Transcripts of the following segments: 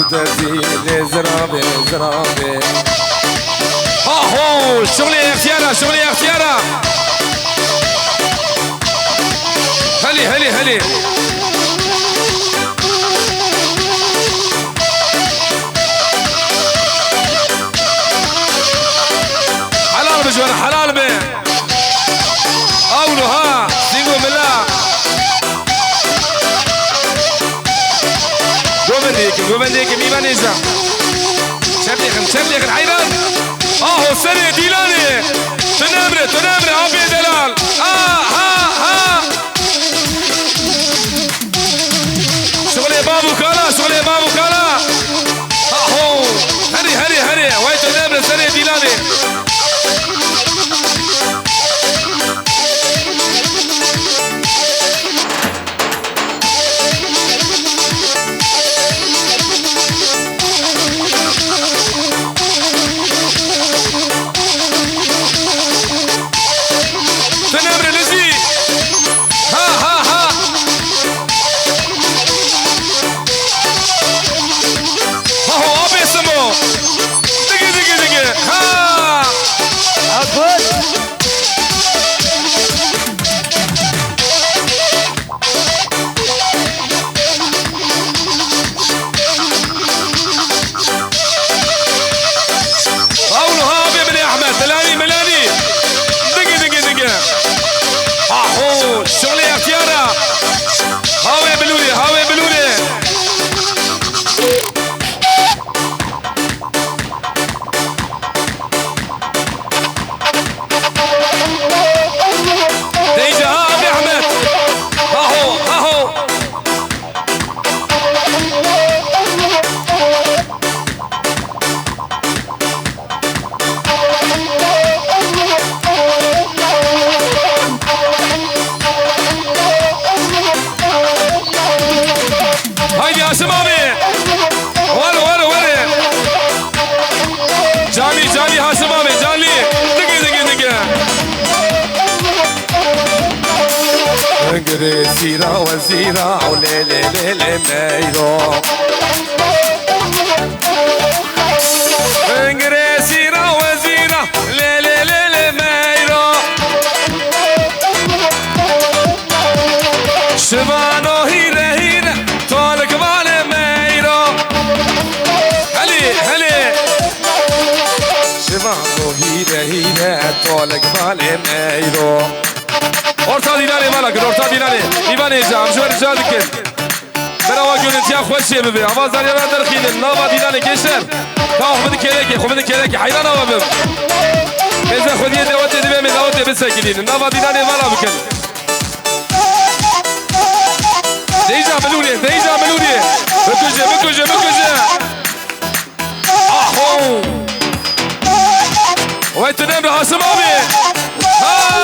وتزيد زرابي زرابي. هو شغلي يا اختيارة شغلي يا اختيارة. هلي هلي هلي حلال بجوانا حلال بي اولو ها سيقو ملا قوبنديك ميما نيجا شبليخن حيران اهو سري ديلاني تنامري ابي دلال ها شغلي بابو كالا اهو هري وين تنامري سري ديلاني سيرة وزيرة وليلي ليلي ميرو انقري سيرة وزيرة ليلي ليلي ميرو شبانو هيرة طولك بالي ميرو هلي شبانو هيرة طولك بالي ميرو orta dinane malak orta dinane İvan Ecam şu rica dikin Merhaba görüntüye hoş yemeği avazlar yalanlar khidin nava dinane gençler tamam khubini keleki hayran avabım Eza khudiye davet edime min davet edin nava dinane vala bükün Deja meludi Müküce Aho Ve tünem Hasım abi Ha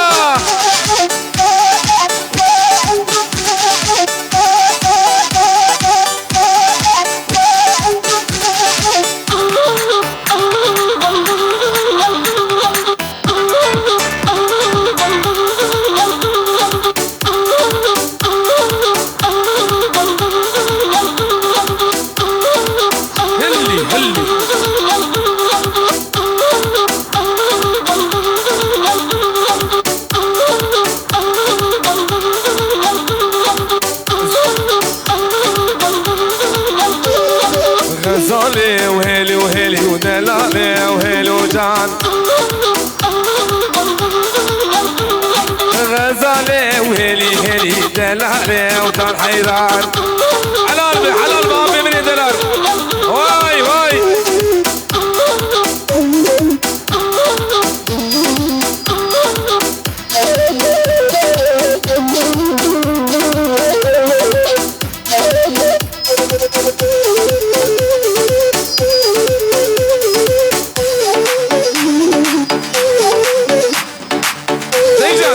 وهيلي ودلالي وهيلي وجان غزالي وهيلي دلالي وجان حيران حلال بابي من دلال واي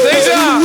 Deja!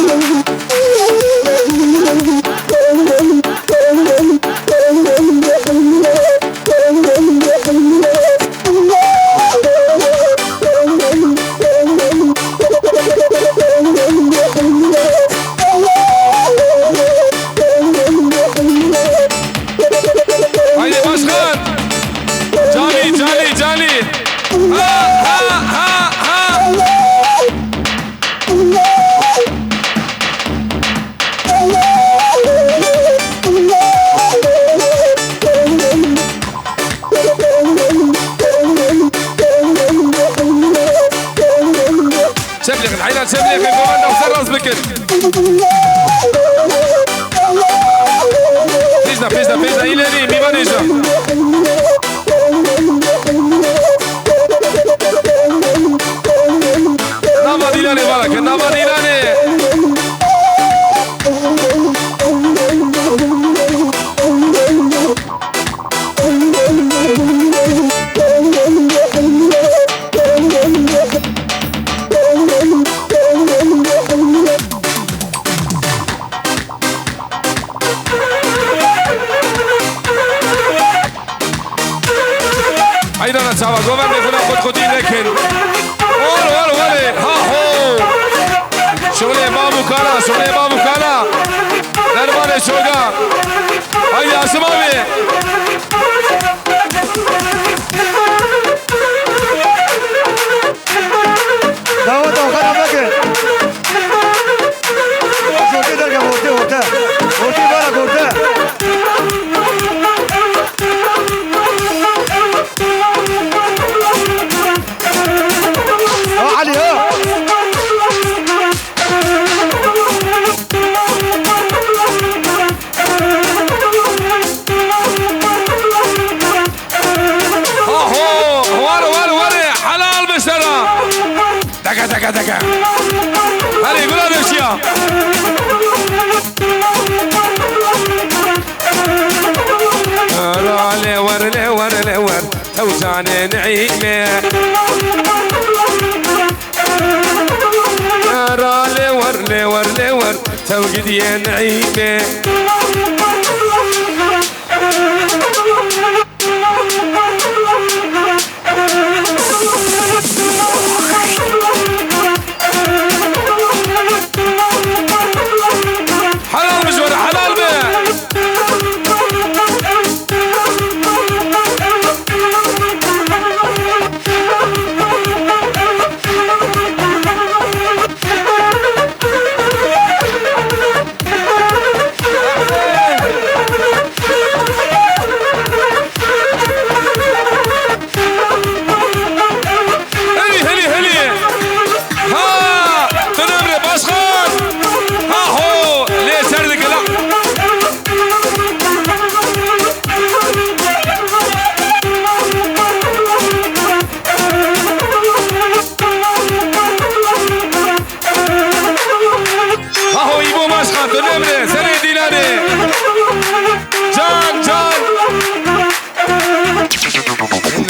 شبلغ الحيلان شبلغ الكوماندا وسرز بكر بيزنا إلاني ميمانيجا نابا ديلاني بارك نابا ديلاني أيضا نتسابق قومان بيكونا خد خدين لكن ولي ها هو شغلي بابو كالا درباني شوقا هيا اسمامي دعوة وخنا بكر شوقي درجة بورتي بارا بورتي علي ها وري حلال بشرة دقا هلي قول هذا الشيء ور توجعني نعيمه ور توجد يا نعيمه حلال مشوار حلال به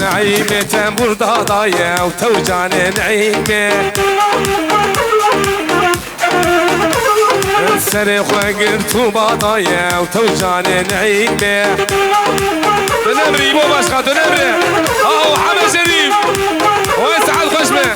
نعيمة burada ضايع وتوجعني نعيمة السريخ وقرت وبضايع وتوجعني نعيمة تنمري مو باشخة تنمري اهو حمد شريف ويسعد خشمه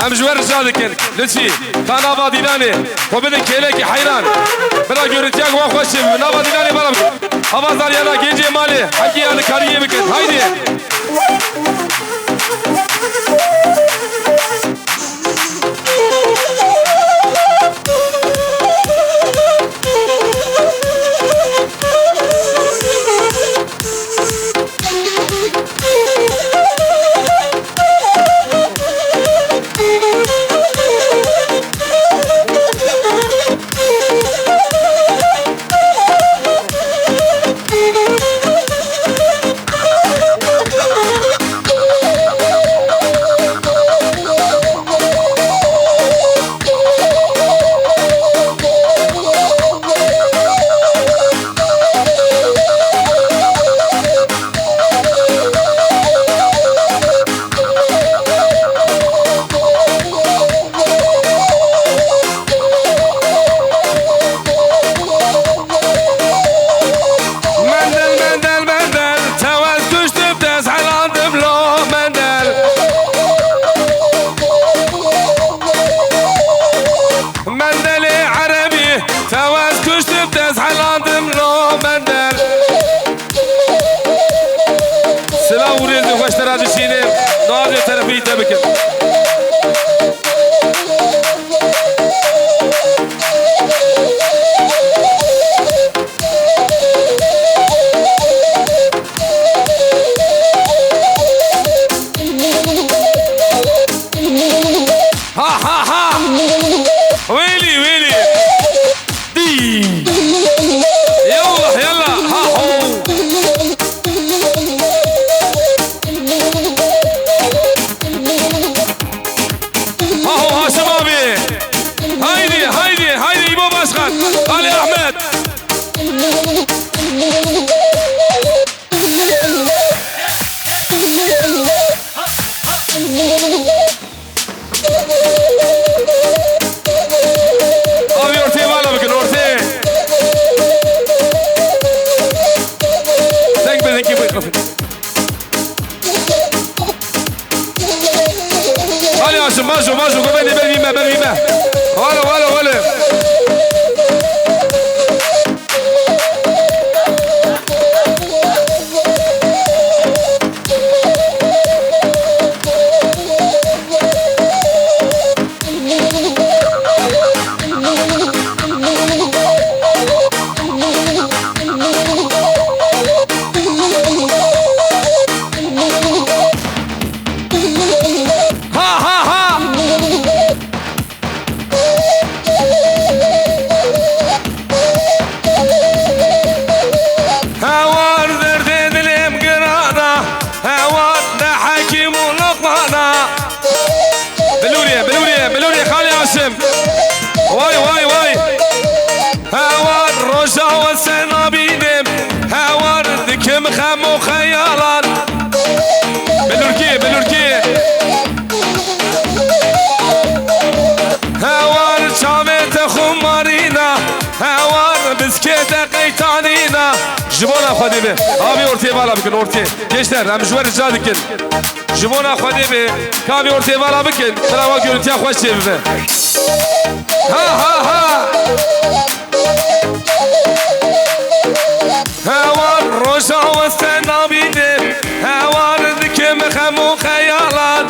امجوار رجالك لسي كان ابا ديناني وبدك كيلك حيران بلا جورتياك واخوش نابا ديناني بلا ابا زاريانا جيجي مالي حكي انا كاريه بك هايدي ابي اورتي مالا بكن اورتي تنك بدنكي بيخفي علي عشان ماجو قبل بالبيمة ولا بلوري خالي عاصم واي هوار رجع والسنة بينم هوار ذكم خمو خيالان بلوركي هوار شامت خمارينا هوار بسكيت قيتانينا جبونا خدي به ابي اورتي بالا بكن اورتي كيشتر ام جوار جادكن جبونا خدي به كابي اورتي بالا بكن ترى واقول انت خوش به ها هوار رجع واستنى بيدي هوار ذكم خمو خيالان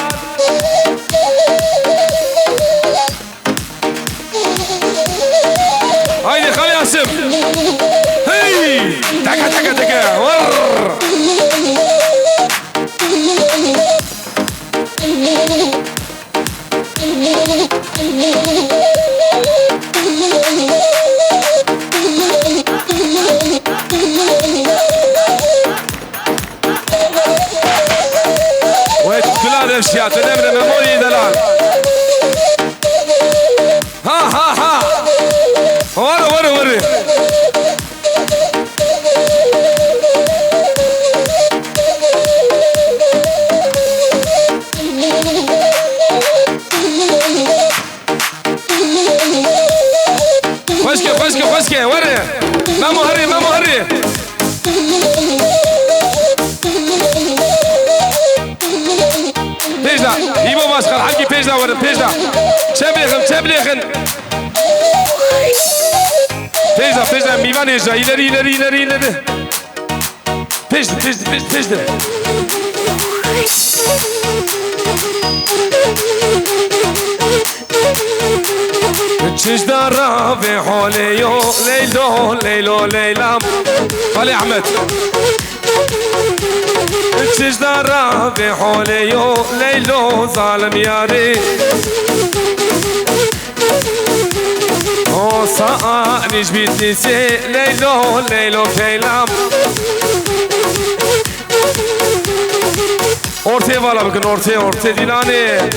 هايدي خلي عاصم هي تكا ور ويت كلها نفسيات ونمر ميموري دلال ها وري خشكي وري ما مهري بيجلا يبو ماسخر حقي بيجلا ورا بيجلا تبليخن بيجلا ميوان يجا ileri بيجلا تشدر في حوليو ليلو ليلام خالي احمد تشدر في حوليو ليلو ظالم ياري او صاني جبيت نسي ليلو كيلام اورتي والا بكن اورتي ديناني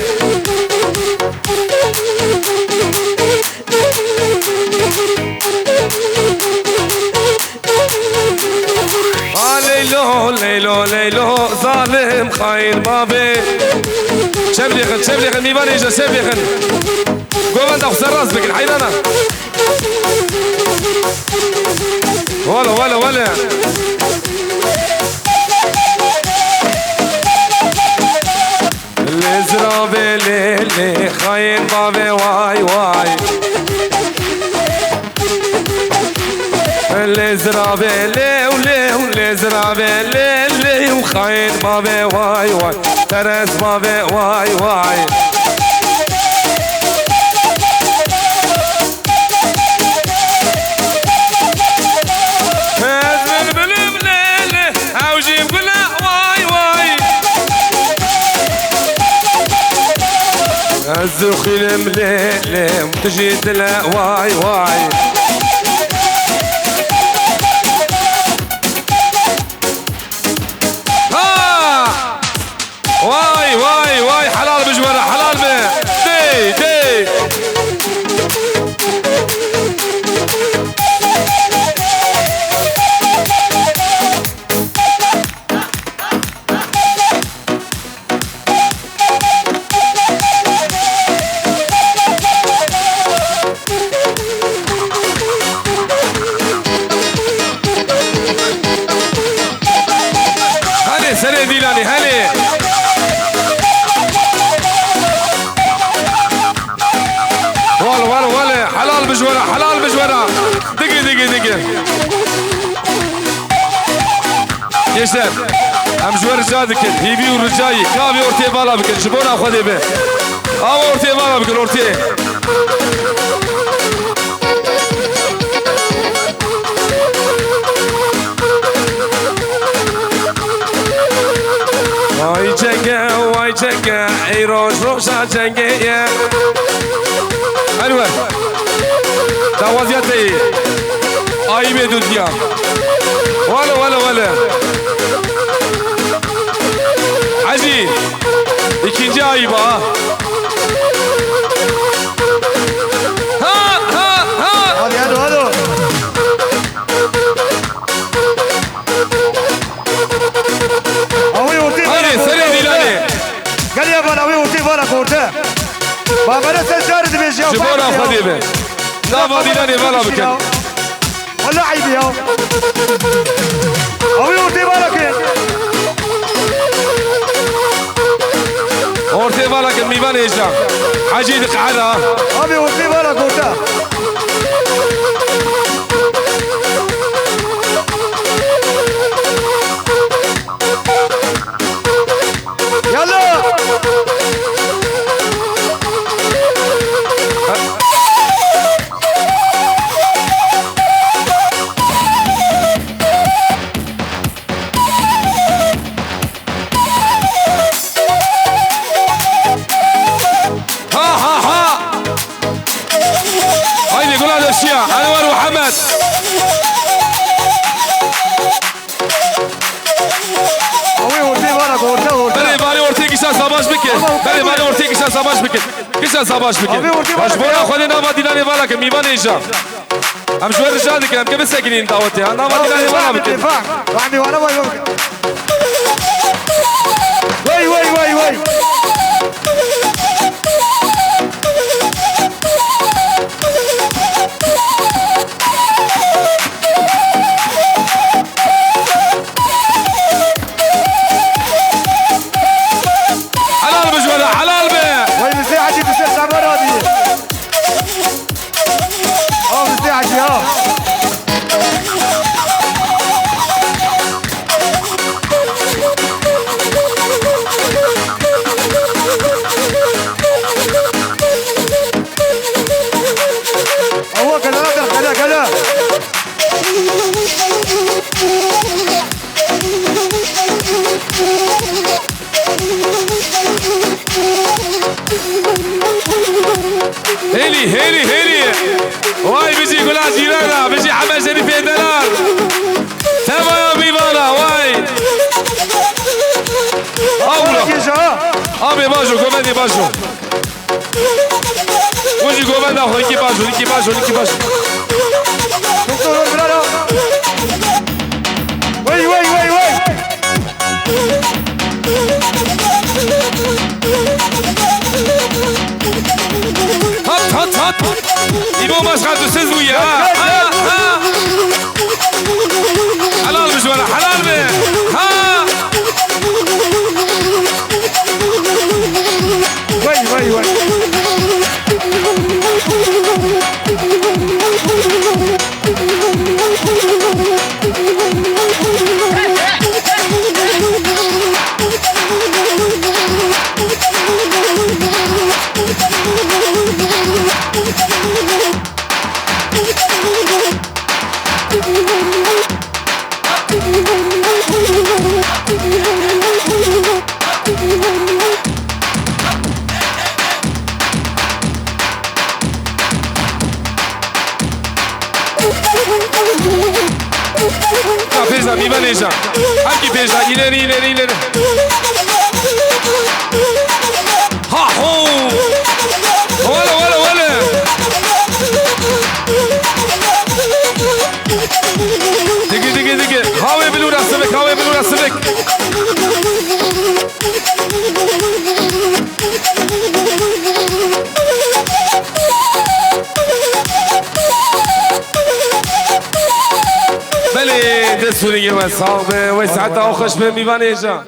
ليلو ظالم خاين بابي شبليخن ميبان يجا شبليخن قوم داخل سراس بك الحيلانة ولا اللي زرابي اللي خاين بابي واي اللي زرابي اللي زرابي اللي وخاين بابي واي ترس بابي واي هزم البلم ليلي او جيب قلع واي هزو خيلم ليلي وتجي دلع واي واي حلال بجوارة حلال به دي كيشتر ام جوار رجال دكن هيبي ورجاي كافي اورتي بالا بكن شبونا خدي به او اورتي بالا بكن اورتي واي جنگه ای روشا جنگه يا انور دوازياتي اي بدنيا ولا عزيز ikinci ayıba ha هادي هادو اوي ورتي hadi seni dilani قال يا بنا اوي ورتي بنا كورتا بابا نسال جارد بيجي جبونا خديبه نافا dilani bana bakın ولا عيب يا اوي ورتي بنا كين اورتي bana bakın ميبان ايجا عجيد قعده ابي ورتي بنا كورتا يلا ها هيدي قول هذا الشيء انور وحمد اوي ورتي بنا كورتا بله bari ortaya gitsen savaş bike. Bale bari ortaya gitsen savaş bike. Gitsen savaş bike. Başbora خودی نام دیدن والا که میوان ایجا. هم شوهر رجال دیگه هم که بسکنین دعوتی ها نام دیدن والا بکن. وعندي وانا وي حلال بجوله حلال به. وي مسيح عجيب مسيح شعبان هادي مسيح عجيب هو كذا هيلي واي بيجي يقول جيرانا بيجي حمد شريف دلال تبا يا بيبانا واي ابي باجو كومندي باجو وجي كومندا خو ليكي باجو دكتور برادا وي هات يبو مسخر تسز ويا ها حلال مش ولا حلال به ها وي Pesa, mi maneja. Aqui pesa, ileri. Ha ho. Wala. Digi. Hava bilura sıvık. بله دستونی که من صاحبه و ساعت آخش به میوان ایجا